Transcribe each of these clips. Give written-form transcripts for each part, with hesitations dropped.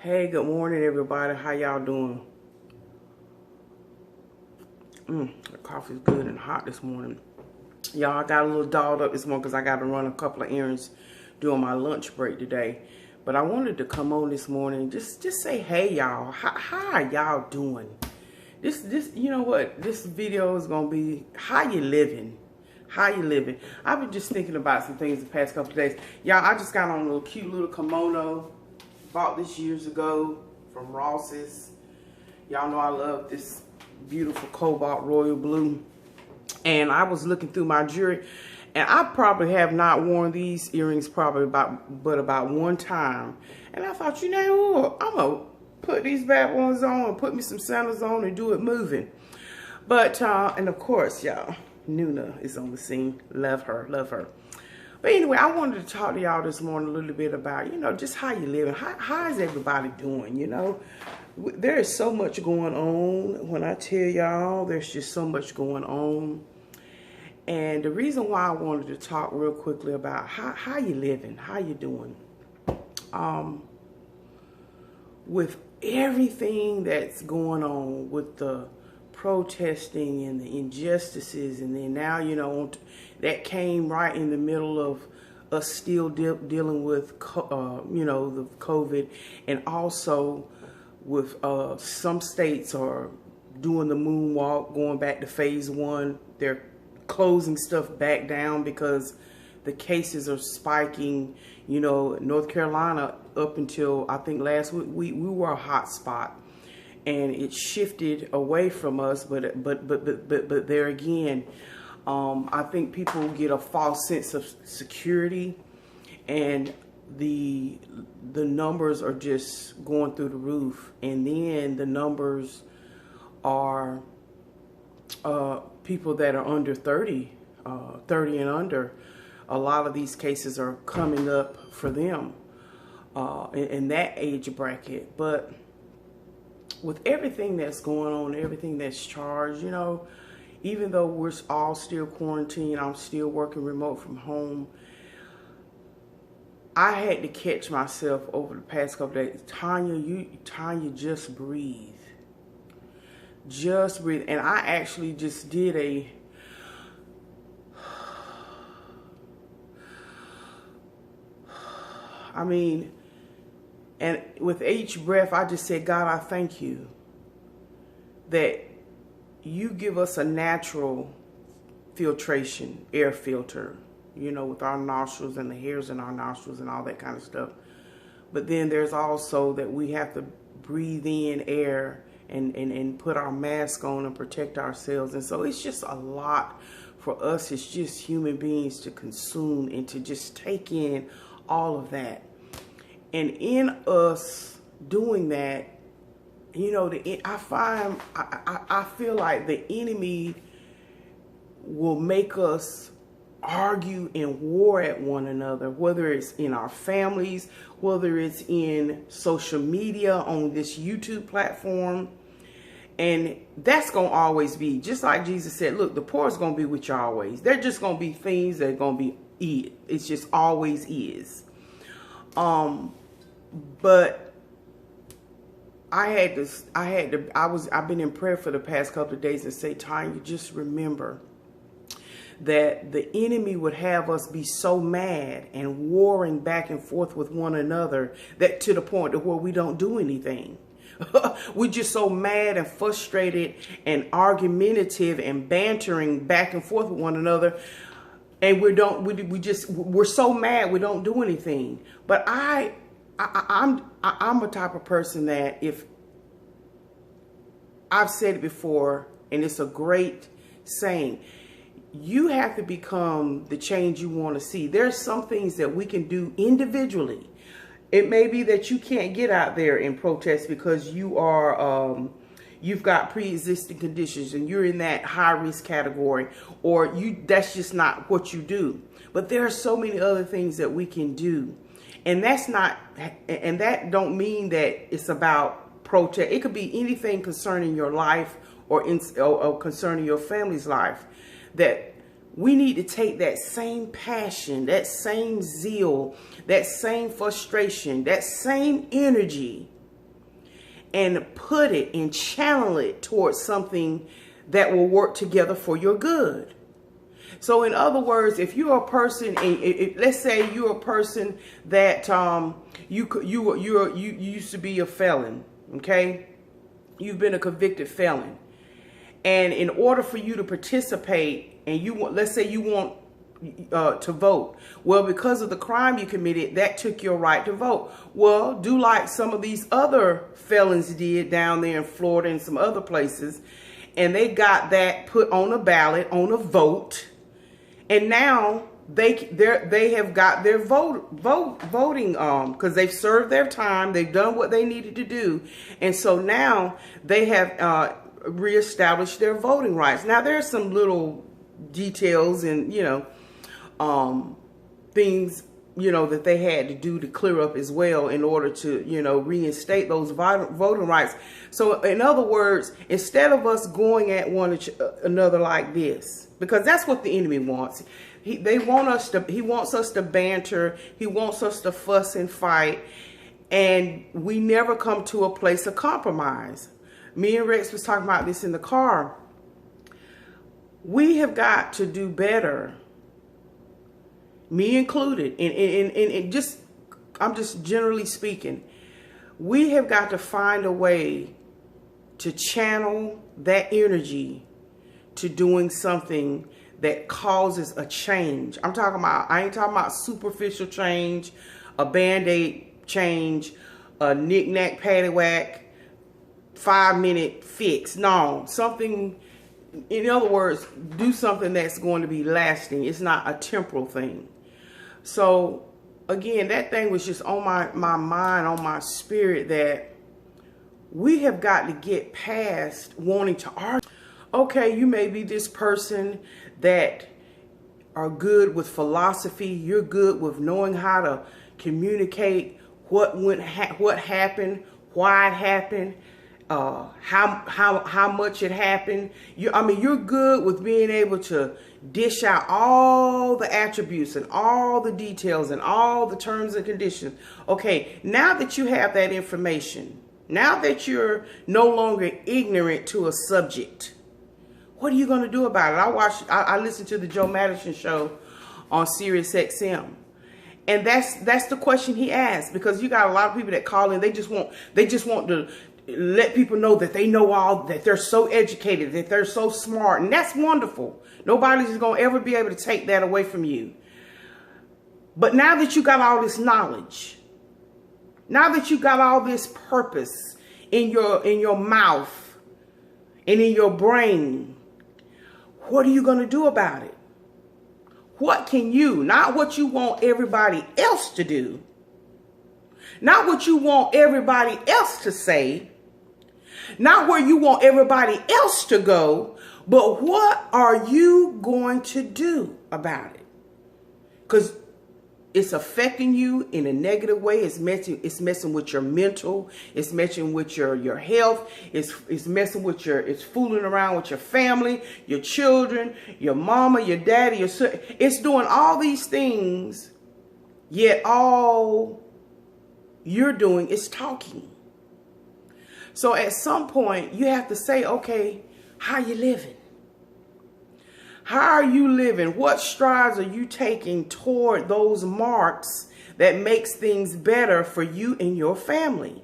Hey, good morning, everybody. How y'all doing? The coffee's good and hot this morning. Y'all, I got a little dolled up this morning because I got to run a couple of errands during my lunch break today. But I wanted to come on this morning and just say, hey, y'all, how are y'all doing? You know what? This video is going to be how you living. How you living? I've been just thinking about some things the past couple of days. Y'all, I just got on a little cute little kimono. Bought this years ago from Ross's. Y'all know I love this beautiful cobalt royal blue. And I was looking through my jewelry, and I probably have not worn these earrings about one time. And I thought, you know what, I'm gonna put these bad ones on and put me some sandals on and do it moving. But and of course, y'all, Nuna is on the scene. Love her, love her. But anyway, I wanted to talk to y'all this morning a little bit about, just how you living. How is everybody doing, There is so much going on. When I tell y'all, there's just so much going on. And the reason why I wanted to talk real quickly about how you living, how you doing. With everything that's going on with the protesting and the injustices, and then now, that came right in the middle of us still dealing with, the COVID, and also with some states are doing the moonwalk, going back to phase one. They're closing stuff back down because the cases are spiking. North Carolina, up until I think last week, we were a hot spot. And it shifted away from us, but there again, I think people get a false sense of security, and the numbers are just going through the roof. And then the numbers are people that are under 30 and under. A lot of these cases are coming up for them in that age bracket, but with everything that's going on, everything that's charged, even though we're all still quarantined, I'm still working remote from home. I had to catch myself over the past couple of days. Tonya, just breathe. Just breathe. And I actually just did and with each breath, I just said, God, I thank you that you give us a natural filtration, air filter, with our nostrils and the hairs in our nostrils and all that kind of stuff. But then there's also that we have to breathe in air and put our mask on and protect ourselves. And so it's just a lot for us as just human beings to consume and to just take in all of that. And in us doing that, I feel like the enemy will make us argue and war at one another, whether it's in our families, whether it's in social media, on this YouTube platform. And that's going to always be, just like Jesus said, look, the poor is going to be with you always. They're just going to be things that are going to be, it's just always is. But I've been in prayer for the past couple of days and say, Tonya, just remember that the enemy would have us be so mad and warring back and forth with one another that to the point to where we don't do anything. We're just so mad and frustrated and argumentative and bantering back and forth with one another. And we're so mad we don't do anything. But I'm a type of person that, if I've said it before, and it's a great saying, you have to become the change you want to see. There's some things that we can do individually. It may be that you can't get out there and protest because you are you've got pre-existing conditions and you're in that high risk category, or that's just not what you do. But there are so many other things that we can do. And that don't mean that it's about protest. It could be anything concerning your life or concerning your family's life, that we need to take that same passion, that same zeal, that same frustration, that same energy and put it and channel it towards something that will work together for your good. So in other words, if you're a person, let's say you're a person that you used to be a felon, okay? You've been a convicted felon, and in order for you to participate, and you want, let's say you want to vote, well, because of the crime you committed, that took your right to vote. Well, do like some of these other felons did down there in Florida and some other places, and they got that put on a ballot, on a vote. And now they have got their voting because they've served their time, they've done what they needed to do, and so now they have reestablished their voting rights. Now there's some little details and things that they had to do to clear up as well in order to reinstate those voting rights. So in other words, instead of us going at one another like this, because that's what the enemy wants. He wants us to banter. He wants us to fuss and fight. And we never come to a place of compromise. Me and Rex was talking about this in the car. We have got to do better, me included, and I'm just generally speaking, we have got to find a way to channel that energy to doing something that causes a change. I ain't talking about superficial change, a band-aid change, a knick-knack, paddywhack, 5-minute fix. No, something, in other words, do something that's going to be lasting. It's not a temporal thing. So again, that thing was just on my mind, on my spirit, that we have got to get past wanting to argue. Okay, you may be this person that are good with philosophy. You're good with knowing how to communicate what happened, why it happened, how much it happened. You're good with being able to dish out all the attributes and all the details and all the terms and conditions. Okay, now that you have that information, now that you're no longer ignorant to a subject, what are you going to do about it? I listened to the Joe Madison show on Sirius XM. And that's the question he asked, because you got a lot of people that call in, they just want to let people know that they know all, that they're so educated, that they're so smart, and that's wonderful. Nobody's going to ever be able to take that away from you. But now that you got all this knowledge, now that you got all this purpose in your mouth and in your brain, what are you going to do about it? What can you, not what you want everybody else to do, not what you want everybody else to say, not where you want everybody else to go, but what are you going to do about it? Because it's affecting you in a negative way. It's messing with your mental. It's messing with your health. It's messing with it's fooling around with your family, your children, your mama, your daddy, your son. It's doing all these things, yet all you're doing is talking. So at some point you have to say, okay, how you living? How are you living? What strides are you taking toward those marks that makes things better for you and your family?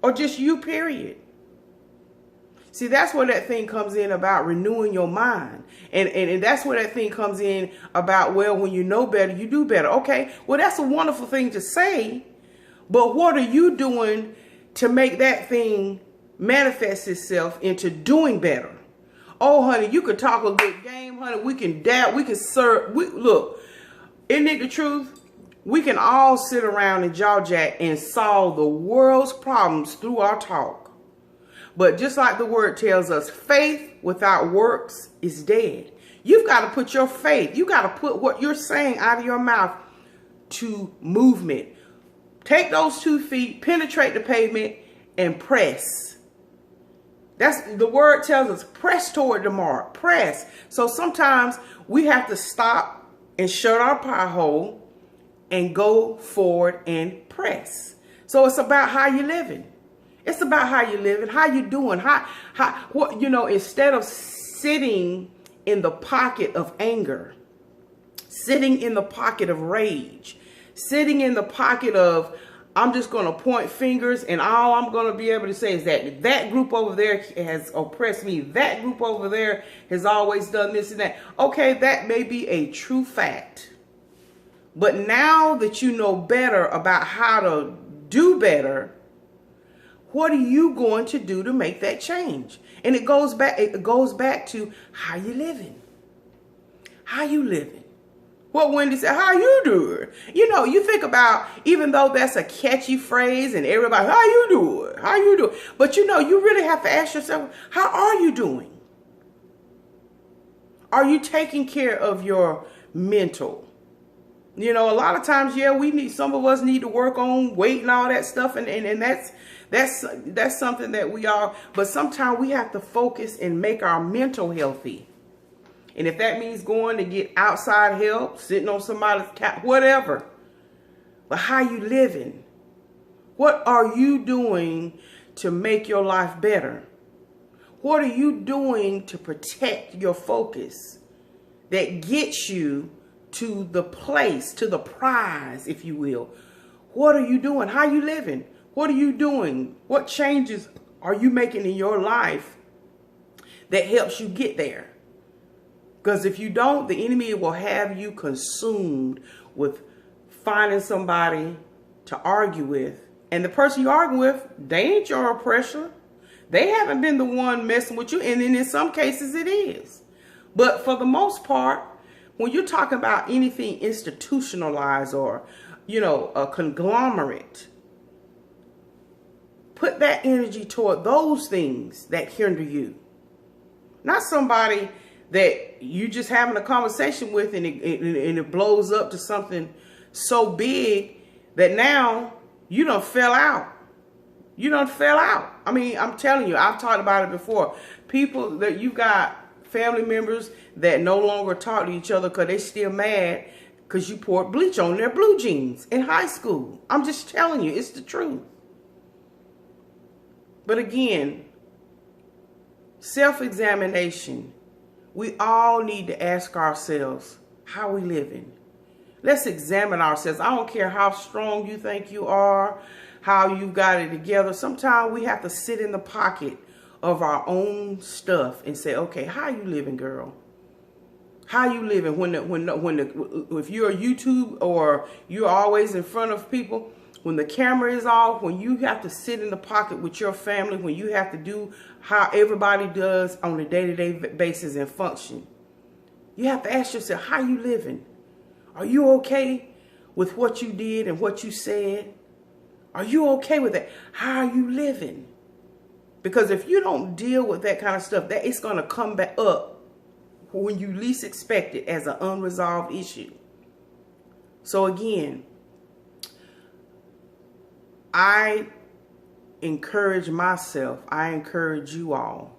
Or just you, period. See, that's where that thing comes in about renewing your mind. And that's where that thing comes in about, well, when you know better, you do better. Okay, well, that's a wonderful thing to say. But what are you doing to make that thing manifest itself into doing better? Oh, honey, you could talk a good game, honey. We can dab, we can serve. Look, isn't it the truth? We can all sit around and jaw jack and solve the world's problems through our talk. But just like the word tells us, faith without works is dead. You've got to put your faith, you got to put what you're saying out of your mouth to movement. Take those 2 feet, penetrate the pavement, and press. That's the word tells us, press toward the mark, press. So sometimes we have to stop and shut our pie hole and go forward and press. So it's about how you're living. It's about how you living, how you doing, what, you know, instead of sitting in the pocket of anger, sitting in the pocket of rage, sitting in the pocket of, I'm just going to point fingers and all I'm going to be able to say is that that group over there has oppressed me. That group over there has always done this and that. Okay, that may be a true fact. But now that you know better about how to do better, what are you going to do to make that change? And it goes back to how you living. How you living? What Wendy said, how you doing? You know, you think about, even though that's a catchy phrase and everybody, how you doing? How you doing? But you know, you really have to ask yourself, how are you doing? Are you taking care of your mental? You know, a lot of times, yeah, some of us need to work on weight and all that stuff. And that's something that we all, but sometimes we have to focus and make our mental healthy. And if that means going to get outside help, sitting on somebody's couch, whatever. But how you living? What are you doing to make your life better? What are you doing to protect your focus that gets you to the place, to the prize, if you will? What are you doing? How you living? What are you doing? What changes are you making in your life that helps you get there? Because if you don't, the enemy will have you consumed with finding somebody to argue with. And the person you argue with, they ain't your oppressor. They haven't been the one messing with you. And then in some cases it is. But for the most part, when you're talking about anything institutionalized or, you know, a conglomerate, put that energy toward those things that hinder you. Not somebody that you just having a conversation with and it blows up to something so big that now you done fell out. You done fell out. I mean, I'm telling you, I've talked about it before. People that you've got family members that no longer talk to each other because they still mad because you poured bleach on their blue jeans in high school. I'm just telling you, it's the truth. But again, self-examination. We all need to ask ourselves, how we living? Let's examine ourselves. I don't care how strong you think you are, how you got it together. Sometimes we have to sit in the pocket of our own stuff and say, okay, how you living, girl? How you living? If you're a YouTube or you're always in front of people, when the camera is off, when you have to sit in the pocket with your family, when you have to do how everybody does on a day-to-day basis and function, you have to ask yourself, how you living? Are you okay with what you did and what you said? Are you okay with that? How are you living? Because if you don't deal with that kind of stuff, that it's going to come back up when you least expect it as an unresolved issue. So again, I encourage myself, I encourage you all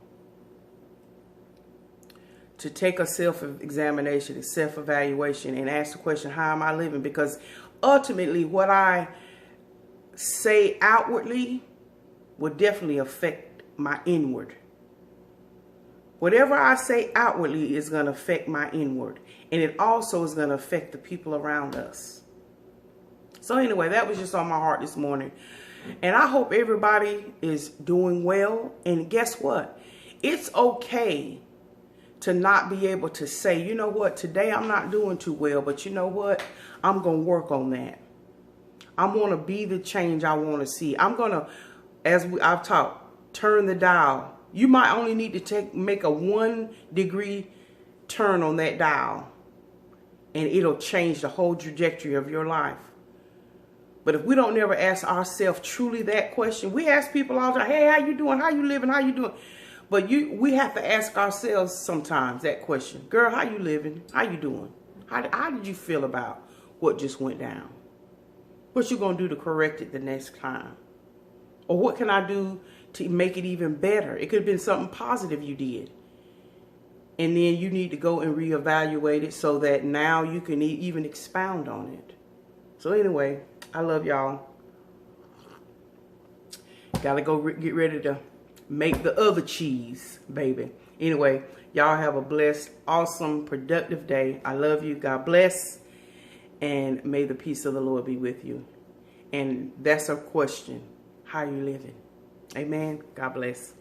to take a self-examination, a self-evaluation, and ask the question, how am I living? Because ultimately what I say outwardly will definitely affect my inward. Whatever I say outwardly is going to affect my inward. And it also is going to affect the people around us. So anyway, that was just on my heart this morning. And I hope everybody is doing well. And guess what? It's okay to not be able to say, you know what, today I'm not doing too well, but you know what? I'm going to work on that. I'm going to be the change I want to see. I'm going to, I've taught, turn the dial. You might only need to make a 1 degree turn on that dial, and it'll change the whole trajectory of your life. But if we don't never ask ourselves truly that question, we ask people all the time, hey, how you doing? How you living? How you doing? But we have to ask ourselves sometimes that question. Girl, how you living? How you doing? How did you feel about what just went down? What you going to do to correct it the next time? Or what can I do to make it even better? It could have been something positive you did. And then you need to go and reevaluate it so that now you can even expound on it. So anyway, I love y'all. Gotta go get ready to make the other cheese, baby. Anyway, y'all have a blessed, awesome, productive day. I love you. God bless. And may the peace of the Lord be with you. And that's a question. How you living? Amen. God bless.